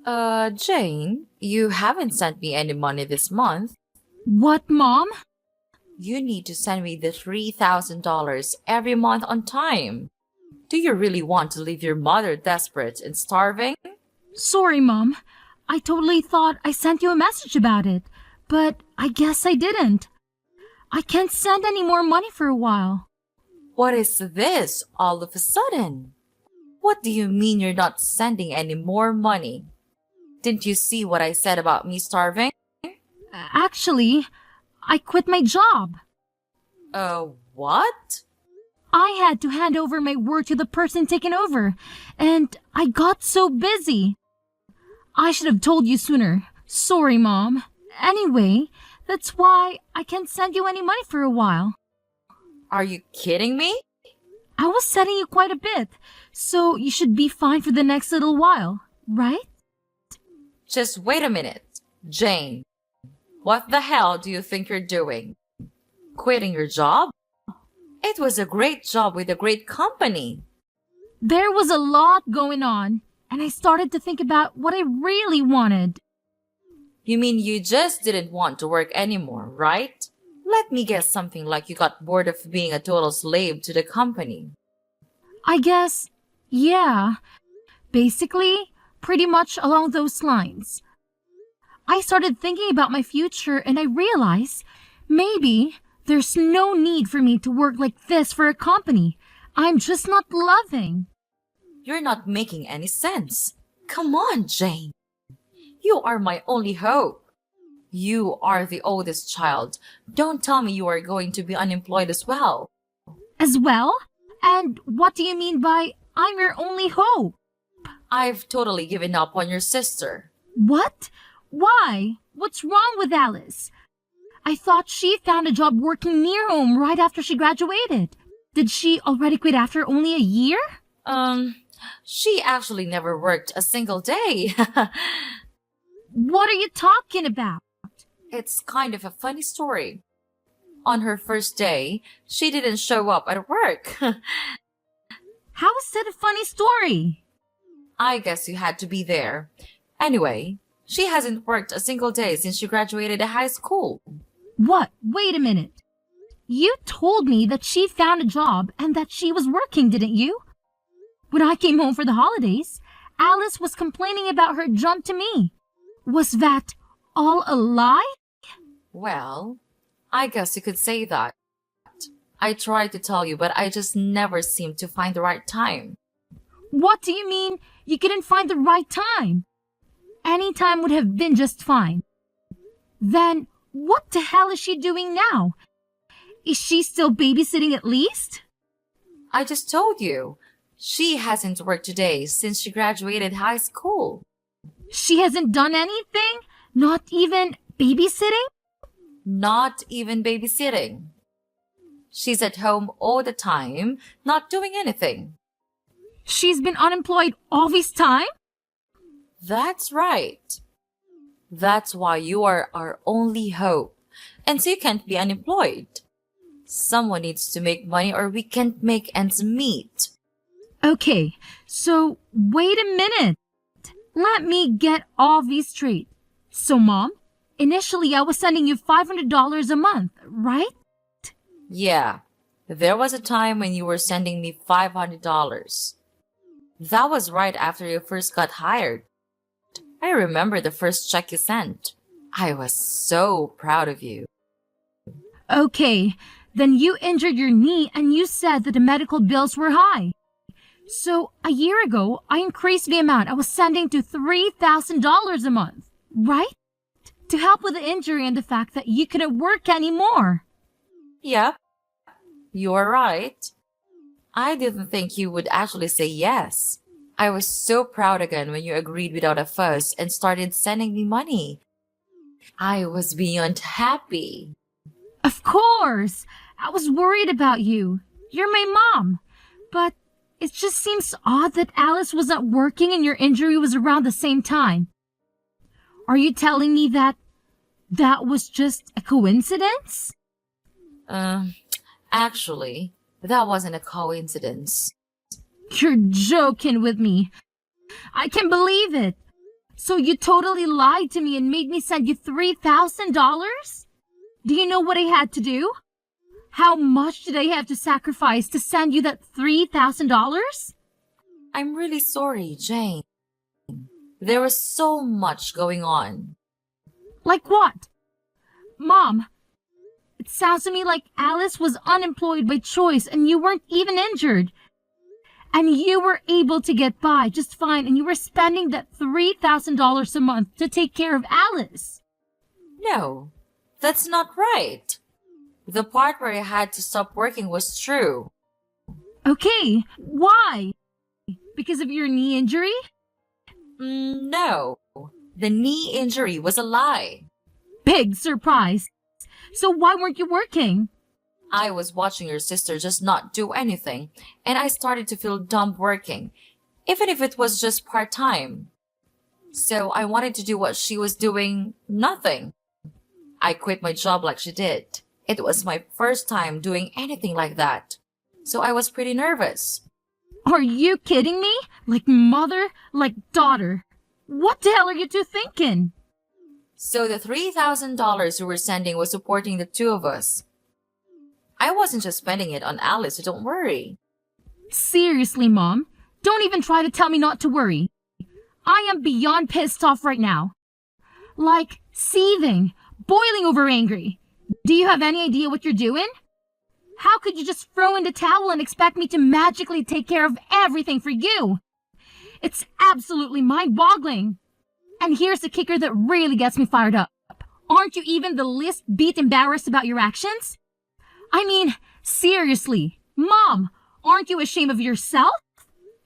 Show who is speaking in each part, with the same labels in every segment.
Speaker 1: Jane, you haven't sent me any money this month.
Speaker 2: What, Mom?
Speaker 1: You need to send me the $3,000 every month on time. Do you really want to leave your mother desperate and starving?
Speaker 2: Sorry, Mom. I totally thought I sent you a message about it, but I guess I didn't. I can't send any more money for a while.
Speaker 1: What is this all of a sudden? What do you mean you're not sending any more money? Didn't you see what I said about me starving?
Speaker 2: Actually, I quit my job.
Speaker 1: What?
Speaker 2: I had to hand over my work to the person taking over, and I got so busy. I should have told you sooner. Sorry, Mom. Anyway, that's why I can't send you any money for a while.
Speaker 1: Are you kidding me?
Speaker 2: I was sending you quite a bit, so you should be fine for the next little while, right?
Speaker 1: Just wait a minute. Jane, what the hell do you think you're doing? Quitting your job? It was a great job with a great company.
Speaker 2: There was a lot going on, and I started to think about what I really wanted.
Speaker 1: You mean you just didn't want to work anymore, right? Let me guess, something like you got bored of being a total slave to the company.
Speaker 2: I guess, yeah. Basically, pretty much along those lines. I started thinking about my future and I realized maybe there's no need for me to work like this for a company I'm just not loving.
Speaker 1: You're not making any sense. Come on, Jane. You are my only hope. You are the oldest child. Don't tell me you are going to be unemployed as well.
Speaker 2: As well? And what do you mean by I'm your only hope?
Speaker 1: I've totally given up on your sister.
Speaker 2: What? Why? What's wrong with Alice? I thought she found a job working near home right after she graduated. Did she already quit after only a year?
Speaker 1: She actually never worked a single day.
Speaker 2: What are you talking about?
Speaker 1: It's kind of a funny story. On her first day, she didn't show up at work.
Speaker 2: How is that a funny story?
Speaker 1: I guess you had to be there. Anyway, she hasn't worked a single day since she graduated high school.
Speaker 2: What? Wait a minute. You told me that she found a job and that she was working, didn't you? When I came home for the holidays, Alice was complaining about her jump to me. Was that all a lie?
Speaker 1: Well, I guess you could say that. I tried to tell you, but I just never seemed to find the right time.
Speaker 2: What do you mean you couldn't find the right time? Any time would have been just fine. Then what the hell is she doing now? Is she still babysitting at least?
Speaker 1: I just told you. She hasn't worked today since she graduated high school.
Speaker 2: She hasn't done anything? Not even babysitting?
Speaker 1: Not even babysitting. She's at home all the time, not doing anything.
Speaker 2: She's been unemployed all this time?
Speaker 1: That's right. That's why you are our only hope. And so you can't be unemployed. Someone needs to make money or we can't make ends meet.
Speaker 2: Okay, so wait a minute. Let me get all these straight. So, Mom, initially I was sending you $500 a month, right?
Speaker 1: Yeah, there was a time when you were sending me $500. That was right after you first got hired. I remember the first check you sent. I was so proud of you.
Speaker 2: Okay, then you injured your knee and you said that the medical bills were high. So, a year ago, I increased the amount I was sending to $3,000 a month, right? To help with the injury and the fact that you couldn't work anymore.
Speaker 1: Yep, you're right. I didn't think you would actually say yes. I was so proud again when you agreed without a fuss and started sending me money. I was beyond happy.
Speaker 2: Of course! I was worried about you. You're my mom. But it just seems odd that Alice was not working and your injury was around the same time. Are you telling me that was just a coincidence?
Speaker 1: Actually, that wasn't a coincidence.
Speaker 2: You're joking with me. I can't believe it. So you totally lied to me and made me send you $3,000? Do you know what I had to do? How much did I have to sacrifice to send you that $3,000?
Speaker 1: I'm really sorry, Jane. There was so much going on.
Speaker 2: Like what? Mom, it sounds to me like Alice was unemployed by choice and you weren't even injured. And you were able to get by just fine and you were spending that $3,000 a month to take care of Alice.
Speaker 1: No, that's not right. The part where I had to stop working was true.
Speaker 2: Okay, why? Because of your knee injury?
Speaker 1: No, the knee injury was a lie.
Speaker 2: Big surprise. So why weren't you working?
Speaker 1: I was watching your sister just not do anything, and I started to feel dumb working, even if it was just part-time. So I wanted to do what she was doing, nothing. I quit my job like she did. It was my first time doing anything like that, so I was pretty nervous.
Speaker 2: Are you kidding me? Like mother, like daughter. What the hell are you two thinking?
Speaker 1: So the $3,000 you were sending was supporting the two of us. I wasn't just spending it on Alice, so don't worry.
Speaker 2: Seriously, Mom, don't even try to tell me not to worry. I am beyond pissed off right now. Like, seething, boiling over angry. Do you have any idea what you're doing? How could you just throw in the towel and expect me to magically take care of everything for you? It's absolutely mind-boggling. And here's the kicker that really gets me fired up. Aren't you even the least bit embarrassed about your actions? I mean, seriously, Mom, aren't you ashamed of yourself?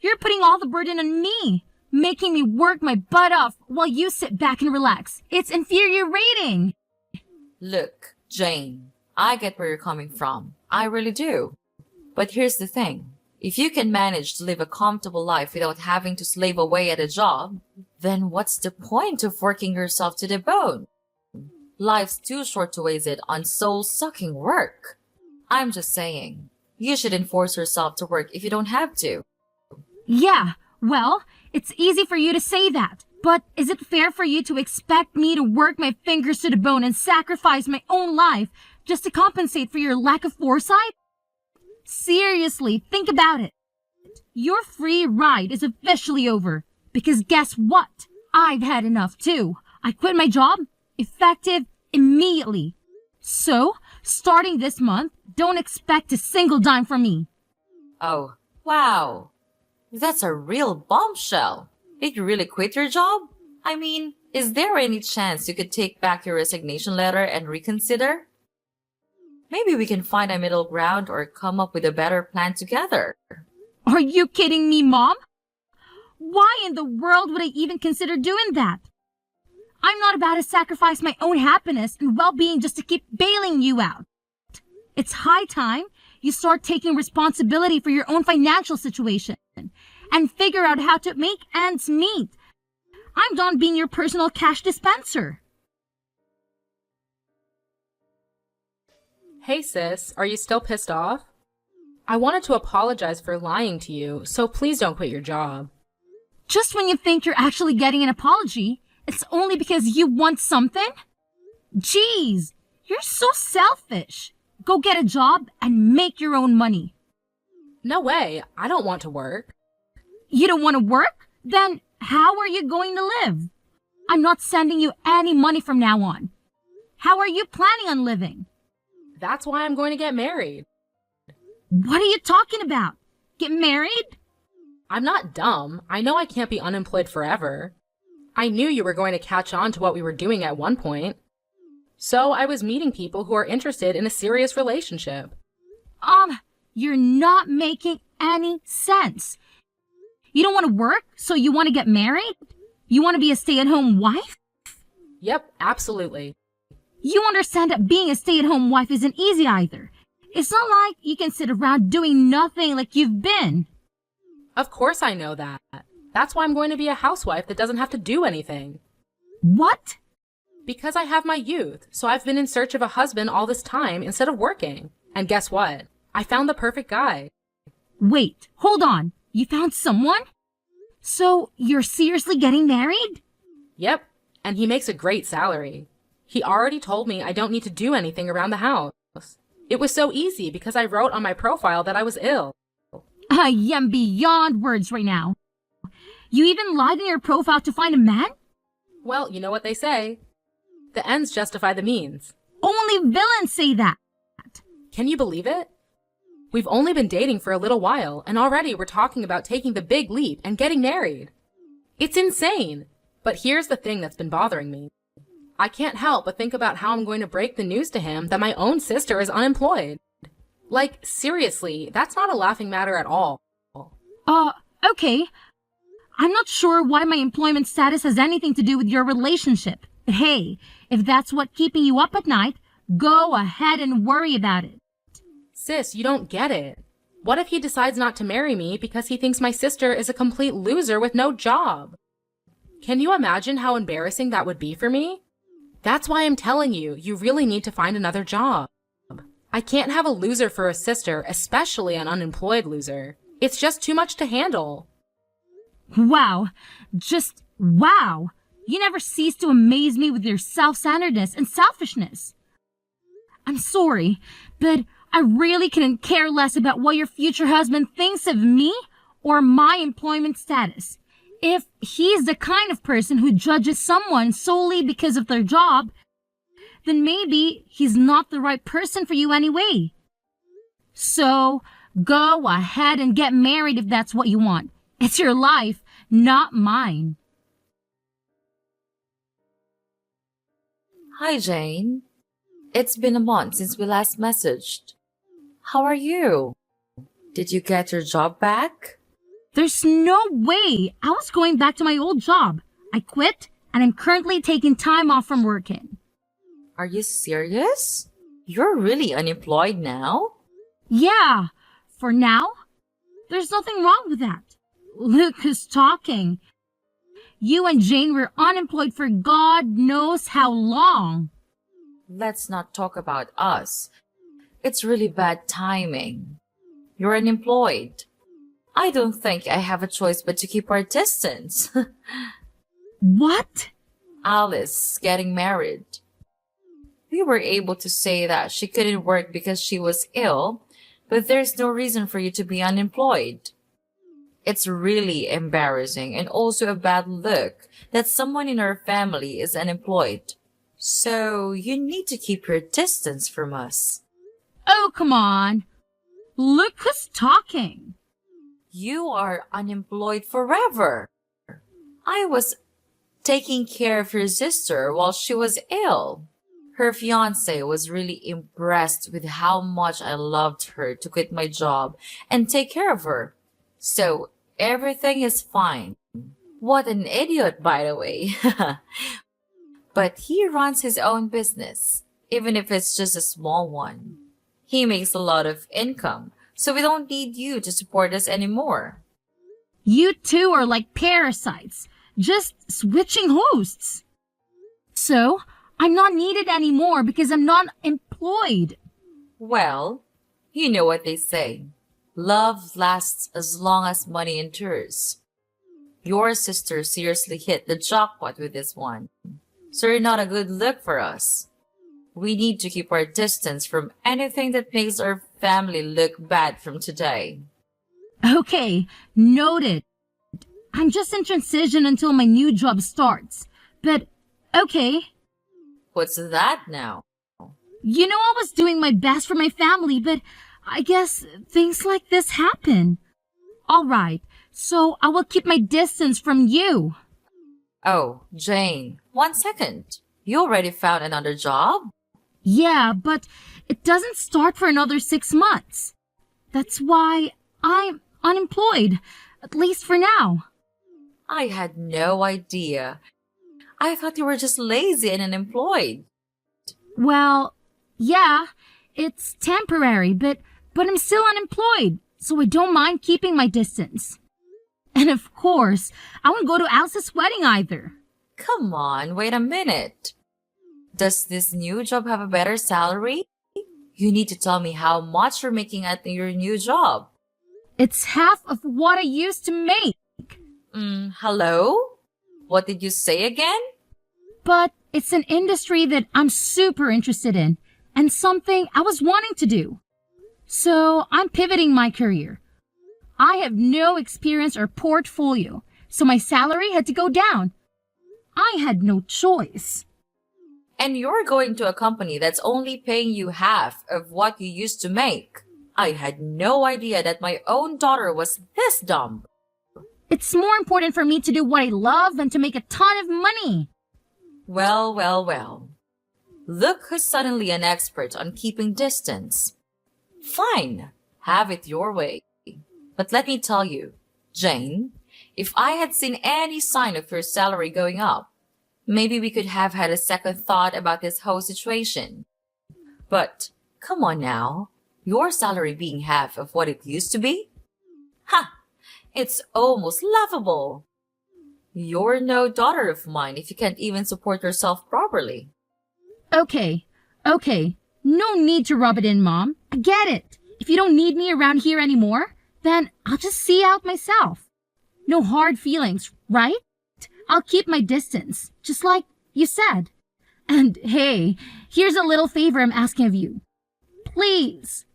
Speaker 2: You're putting all the burden on me, making me work my butt off while you sit back and relax. It's infuriating.
Speaker 1: Look, Jane, I get where you're coming from. I really do. But here's the thing. If you can manage to live a comfortable life without having to slave away at a job, then what's the point of working yourself to the bone? Life's too short to waste it on soul-sucking work. I'm just saying, you shouldn't force yourself to work if you don't have to.
Speaker 2: Yeah, well, it's easy for you to say that. But is it fair for you to expect me to work my fingers to the bone and sacrifice my own life just to compensate for your lack of foresight? Seriously, think about it. Your free ride is officially over. Because guess what? I've had enough too. I quit my job, effective immediately. So, starting this month, don't expect a single dime from me.
Speaker 1: Oh, wow. That's a real bombshell. Did you really quit your job? I mean, is there any chance you could take back your resignation letter and reconsider? Maybe we can find a middle ground or come up with a better plan together.
Speaker 2: Are you kidding me, Mom? Why in the world would I even consider doing that? I'm not about to sacrifice my own happiness and well-being just to keep bailing you out. It's high time you start taking responsibility for your own financial situation and figure out how to make ends meet. I'm done being your personal cash dispenser.
Speaker 3: Hey sis, are you still pissed off? I wanted to apologize for lying to you, so please don't quit your job.
Speaker 2: Just when you think you're actually getting an apology, it's only because you want something? Jeez, you're so selfish. Go get a job and make your own money.
Speaker 3: No way, I don't want to work.
Speaker 2: You don't want to work? Then how are you going to live? I'm not sending you any money from now on. How are you planning on living?
Speaker 3: That's why I'm going to get married.
Speaker 2: What are you talking about? Get married?
Speaker 3: I'm not dumb. I know I can't be unemployed forever. I knew you were going to catch on to what we were doing at one point. So I was meeting people who are interested in a serious relationship.
Speaker 2: You're not making any sense. You don't want to work, so you want to get married? You want to be a stay-at-home wife?
Speaker 3: Yep, absolutely.
Speaker 2: You understand that being a stay-at-home wife isn't easy either. It's not like you can sit around doing nothing like you've been.
Speaker 3: Of course I know that. That's why I'm going to be a housewife that doesn't have to do anything.
Speaker 2: What?
Speaker 3: Because I have my youth, so I've been in search of a husband all this time instead of working. And guess what? I found the perfect guy.
Speaker 2: Wait, hold on. You found someone? So you're seriously getting married?
Speaker 3: Yep, and he makes a great salary. He already told me I don't need to do anything around the house. It was so easy because I wrote on my profile that I was ill.
Speaker 2: I am beyond words right now. You even lied in your profile to find a man?
Speaker 3: Well, you know what they say. The ends justify the means.
Speaker 2: Only villains say that.
Speaker 3: Can you believe it? We've only been dating for a little while, and already we're talking about taking the big leap and getting married. It's insane. But here's the thing that's been bothering me. I can't help but think about how I'm going to break the news to him that my own sister is unemployed. Like, seriously, that's not a laughing matter at all.
Speaker 2: Okay. I'm not sure why my employment status has anything to do with your relationship. But hey, if that's what's keeping you up at night, go ahead and worry about it.
Speaker 3: Sis, you don't get it. What if he decides not to marry me because he thinks my sister is a complete loser with no job? Can you imagine how embarrassing that would be for me? That's why I'm telling you, you really need to find another job. I can't have a loser for a sister, especially an unemployed loser. It's just too much to handle.
Speaker 2: Wow. Just wow. You never cease to amaze me with your self-centeredness and selfishness. I'm sorry, but I really couldn't care less about what your future husband thinks of me or my employment status. If he's the kind of person who judges someone solely because of their job, then maybe he's not the right person for you anyway. So, go ahead and get married if that's what you want. It's your life, not mine.
Speaker 1: Hi, Jane. It's been a month since we last messaged. How are you? Did you get your job back?
Speaker 2: There's no way I was going back to my old job. I quit, and I'm currently taking time off from working.
Speaker 1: Are you serious? You're really unemployed now?
Speaker 2: Yeah, for now. There's nothing wrong with that. Luke is talking. You and Jane were unemployed for God knows how long.
Speaker 1: Let's not talk about us. It's really bad timing. You're unemployed. I don't think I have a choice but to keep our distance.
Speaker 2: What?
Speaker 1: Alice getting married. We were able to say that she couldn't work because she was ill, but there's no reason for you to be unemployed. It's really embarrassing and also a bad look that someone in our family is unemployed. So you need to keep your distance from us.
Speaker 2: Oh, come on. Look who's talking.
Speaker 1: You are unemployed forever. I was taking care of your sister while she was ill. Her fiance was really impressed with how much I loved her to quit my job and take care of her. So everything is fine. What an idiot, by the way. But he runs his own business, even if it's just a small one. He makes a lot of income, so we don't need you to support us anymore.
Speaker 2: You two are like parasites, just switching hosts. So, I'm not needed anymore because I'm not employed.
Speaker 1: Well, you know what they say. Love lasts as long as money endures. Your sister seriously hit the jackpot with this one. So you're not a good look for us. We need to keep our distance from anything that makes our family look bad from today.
Speaker 2: Okay, noted. I'm just in transition until my new job starts. But, okay.
Speaker 1: What's that now?
Speaker 2: You know I was doing my best for my family, but I guess things like this happen. Alright, so I will keep my distance from you.
Speaker 1: Oh, Jane, 1 second. You already found another job?
Speaker 2: Yeah, but it doesn't start for another 6 months. That's why I'm unemployed, at least for now.
Speaker 1: I had no idea. I thought you were just lazy and unemployed.
Speaker 2: Well, yeah, it's temporary, but I'm still unemployed, so I don't mind keeping my distance. And of course, I won't go to Alice's wedding either.
Speaker 1: Come on, wait a minute. Does this new job have a better salary? You need to tell me how much you're making at your new job.
Speaker 2: It's half of what I used to make.
Speaker 1: Hello? What did you say again?
Speaker 2: But it's an industry that I'm super interested in and something I was wanting to do. So I'm pivoting my career. I have no experience or portfolio, so my salary had to go down. I had no choice.
Speaker 1: And you're going to a company that's only paying you half of what you used to make. I had no idea that my own daughter was this dumb.
Speaker 2: It's more important for me to do what I love than to make a ton of money.
Speaker 1: Well, well, well. Look who's suddenly an expert on keeping distance. Fine, have it your way. But let me tell you, Jane, if I had seen any sign of your salary going up, maybe we could have had a second thought about this whole situation. But come on now, your salary being half of what it used to be? Ha! It's almost laughable. You're no daughter of mine if you can't even support yourself properly.
Speaker 2: Okay. No need to rub it in, Mom. I get it. If you don't need me around here anymore, then I'll just see out myself. No hard feelings, right? I'll keep my distance, just like you said. And hey, here's a little favor I'm asking of you. Please,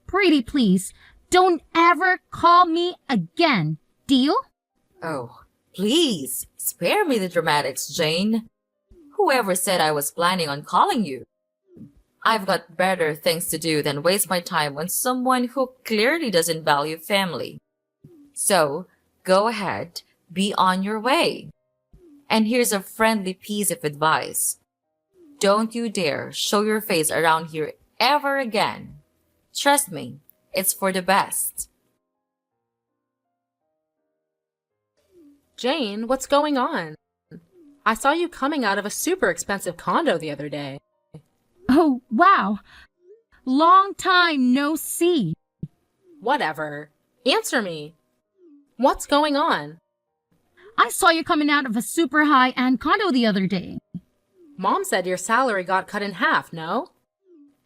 Speaker 2: pretty please, don't ever call me again. Deal?
Speaker 1: Oh, please, spare me the dramatics, Jane. Whoever said I was planning on calling you? I've got better things to do than waste my time on someone who clearly doesn't value family. So, go ahead, be on your way. And here's a friendly piece of advice. Don't you dare show your face around here ever again. Trust me, it's for the best.
Speaker 3: Jane, what's going on? I saw you coming out of a super expensive condo the other day.
Speaker 2: Oh, wow. Long time no see.
Speaker 3: Whatever. Answer me. What's going on?
Speaker 2: I saw you coming out of a super high-end condo the other day.
Speaker 3: Mom said your salary got cut in half, no?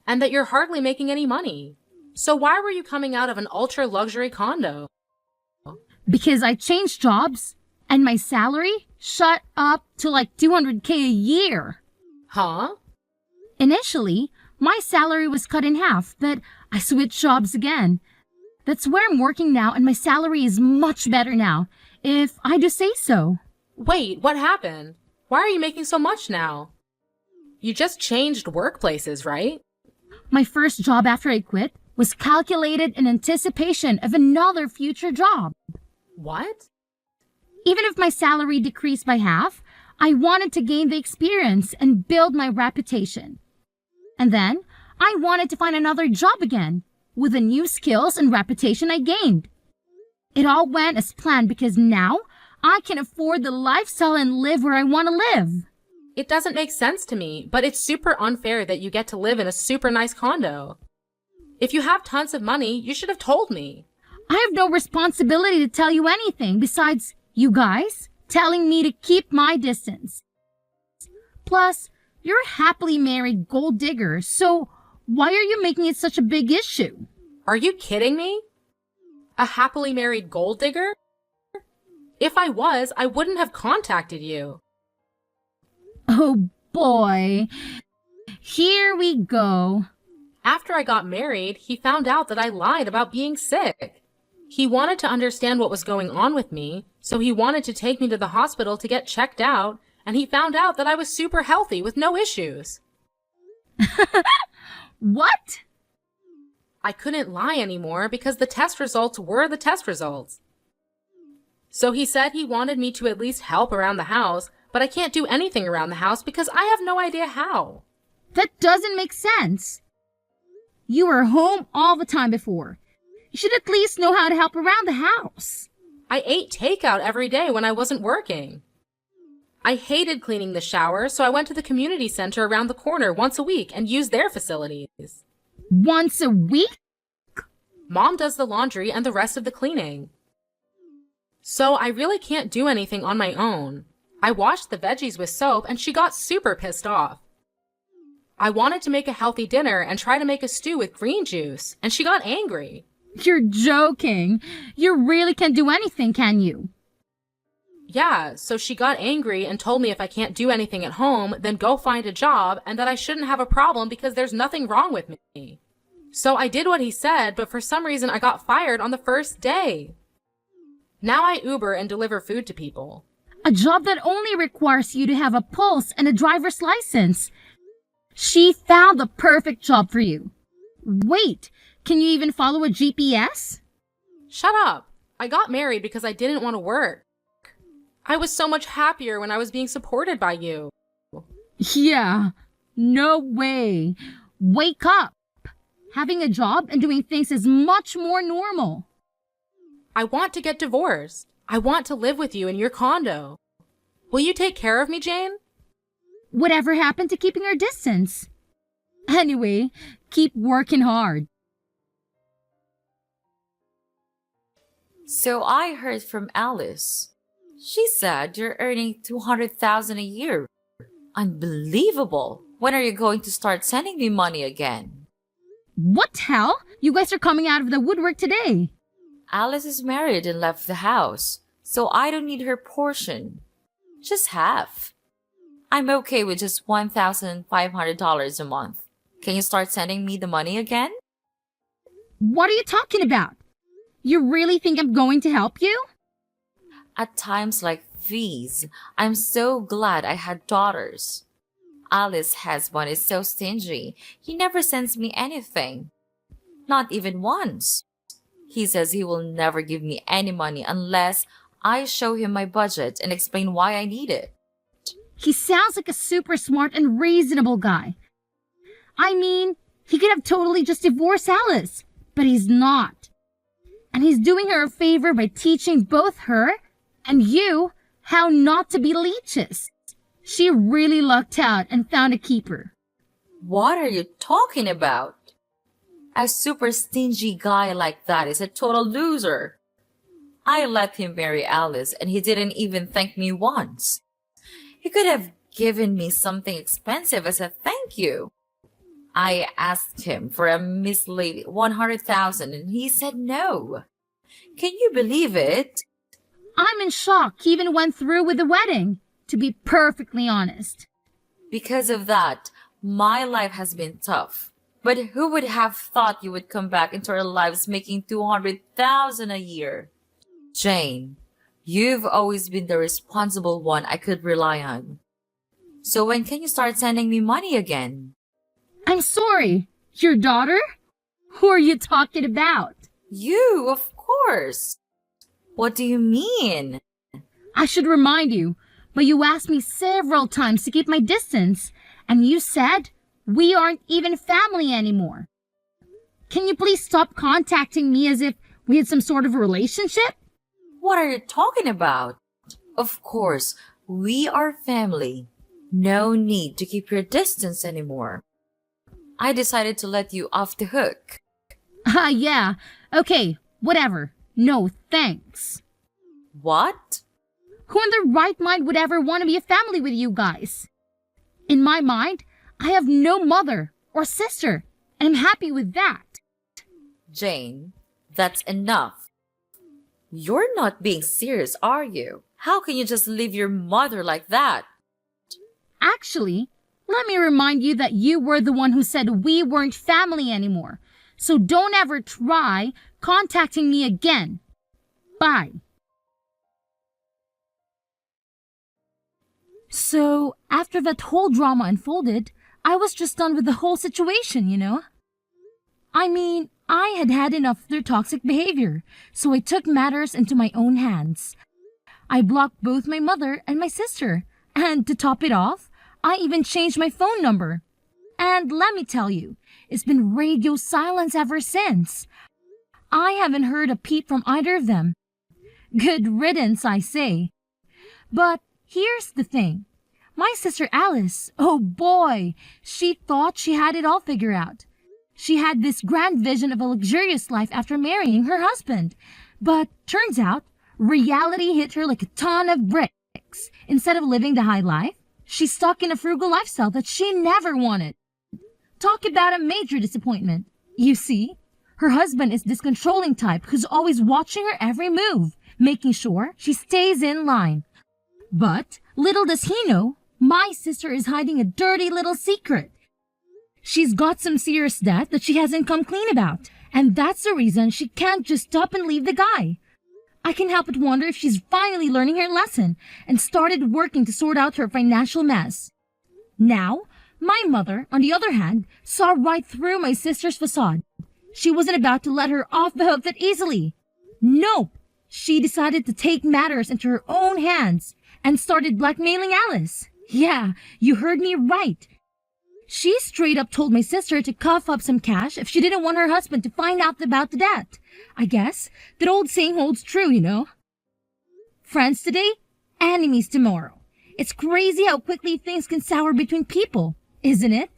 Speaker 3: And that you're hardly making any money. So why were you coming out of an ultra-luxury condo?
Speaker 2: Because I changed jobs, and my salary shot up to like $200K a year.
Speaker 3: Huh?
Speaker 2: Initially, my salary was cut in half, but I switched jobs again. That's where I'm working now, and my salary is much better now, if I do say so.
Speaker 3: Wait, what happened? Why are you making so much now? You just changed workplaces, right?
Speaker 2: My first job after I quit was calculated in anticipation of another future job.
Speaker 3: What?
Speaker 2: Even if my salary decreased by half, I wanted to gain the experience and build my reputation. And then, I wanted to find another job again, with the new skills and reputation I gained. It all went as planned because now, I can afford the lifestyle and live where I want to live.
Speaker 3: It doesn't make sense to me, but it's super unfair that you get to live in a super nice condo. If you have tons of money, you should have told me.
Speaker 2: I have no responsibility to tell you anything besides you guys telling me to keep my distance. Plus, you're a happily married gold digger, so why are you making it such a big issue?
Speaker 3: Are you kidding me? A happily married gold digger? If I was, I wouldn't have contacted you.
Speaker 2: Oh boy. Here we go.
Speaker 3: After I got married, he found out that I lied about being sick. He wanted to understand what was going on with me, so he wanted to take me to the hospital to get checked out, and he found out that I was super healthy with no issues.
Speaker 2: What?
Speaker 3: I couldn't lie anymore because the test results were the test results. So he said he wanted me to at least help around the house, but I can't do anything around the house because I have no idea how.
Speaker 2: That doesn't make sense. You were home all the time before. You should at least know how to help around the house.
Speaker 3: I ate takeout every day when I wasn't working. I hated cleaning the shower, so I went to the community center around the corner once a week and used their facilities.
Speaker 2: Once a week?
Speaker 3: Mom does the laundry and the rest of the cleaning. So I really can't do anything on my own. I washed the veggies with soap and she got super pissed off. I wanted to make a healthy dinner and try to make a stew with green juice, and she got angry.
Speaker 2: You're joking. You really can't do anything, can you?
Speaker 3: Yeah, so she got angry and told me if I can't do anything at home, then go find a job and that I shouldn't have a problem because there's nothing wrong with me. So I did what he said, but for some reason I got fired on the first day. Now I Uber and deliver food to people.
Speaker 2: A job that only requires you to have a pulse and a driver's license. She found the perfect job for you. Wait, can you even follow a GPS?
Speaker 3: Shut up. I got married because I didn't want to work. I was so much happier when I was being supported by you.
Speaker 2: Yeah, no way. Wake up. Having a job and doing things is much more normal.
Speaker 3: I want to get divorced. I want to live with you in your condo. Will you take care of me, Jane?
Speaker 2: Whatever happened to keeping our distance? Anyway, keep working hard.
Speaker 1: So I heard from Alice. She said you're earning 200,000 a year. Unbelievable. When are you going to start sending me money again?
Speaker 2: What hell? You guys are coming out of the woodwork today.
Speaker 1: Alice is married and left the house, so I don't need her portion. Just half. I'm okay with just $1,500 a month. Can you start sending me the money again?
Speaker 2: What are you talking about? You really think I'm going to help you?
Speaker 1: At times like these, I'm so glad I had daughters. Alice's husband is so stingy. He never sends me anything. Not even once. He says he will never give me any money unless I show him my budget and explain why I need it.
Speaker 2: He sounds like a super smart and reasonable guy. I mean, he could have totally just divorced Alice, but he's not. And he's doing her a favor by teaching both her and you how not to be leeches. She really lucked out and found a keeper.
Speaker 1: What are you talking about? A super stingy guy like that is a total loser. I let him marry Alice and he didn't even thank me once. He could have given me something expensive as a thank you. I asked him for a measly 100,000 and he said no. Can you believe it?
Speaker 2: I'm in shock he even went through with the wedding, to be perfectly honest.
Speaker 1: Because of that, my life has been tough. But who would have thought you would come back into our lives making 200,000 a year? Jane, you've always been the responsible one I could rely on. So when can you start sending me money again?
Speaker 2: I'm sorry, your daughter? Who are you talking about?
Speaker 1: You, of course. What do you mean?
Speaker 2: I should remind you, but you asked me several times to keep my distance, and you said we aren't even family anymore. Can you please stop contacting me as if we had some sort of relationship?
Speaker 1: What are you talking about? Of course, we are family. No need to keep your distance anymore. I decided to let you off the hook.
Speaker 2: Yeah. Okay, whatever. No, thanks.
Speaker 1: What?
Speaker 2: Who in their right mind would ever want to be a family with you guys? In my mind, I have no mother or sister, and I'm happy with that.
Speaker 1: Jane, that's enough. You're not being serious, are you? How can you just leave your mother like that?
Speaker 2: Actually, let me remind you that you were the one who said we weren't family anymore. So don't ever try contacting me again. Bye. So, after that whole drama unfolded, I was just done with the whole situation, you know? I mean, I had had enough of their toxic behavior, so I took matters into my own hands. I blocked both my mother and my sister, and to top it off, I even changed my phone number. And let me tell you, it's been radio silence ever since. I haven't heard a peep from either of them. Good riddance, I say. But here's the thing. My sister Alice, oh boy, she thought she had it all figured out. She had this grand vision of a luxurious life after marrying her husband. But turns out, reality hit her like a ton of bricks. Instead of living the high life, she's stuck in a frugal lifestyle that she never wanted. Talk about a major disappointment. You see, her husband is this controlling type who's always watching her every move, making sure she stays in line, But little does he know, my sister is hiding a dirty little secret. She's got some serious debt that she hasn't come clean about, and that's the reason she can't just up and leave the guy. I can help but wonder if she's finally learning her lesson and started working to sort out her financial mess. Now, my mother, on the other hand, saw right through my sister's facade. She wasn't about to let her off the hook that easily. Nope. She decided to take matters into her own hands and started blackmailing Alice. Yeah, you heard me right. She straight up told my sister to cough up some cash if she didn't want her husband to find out about the debt. I guess that old saying holds true, you know. Friends today, enemies tomorrow. It's crazy how quickly things can sour between people, isn't it?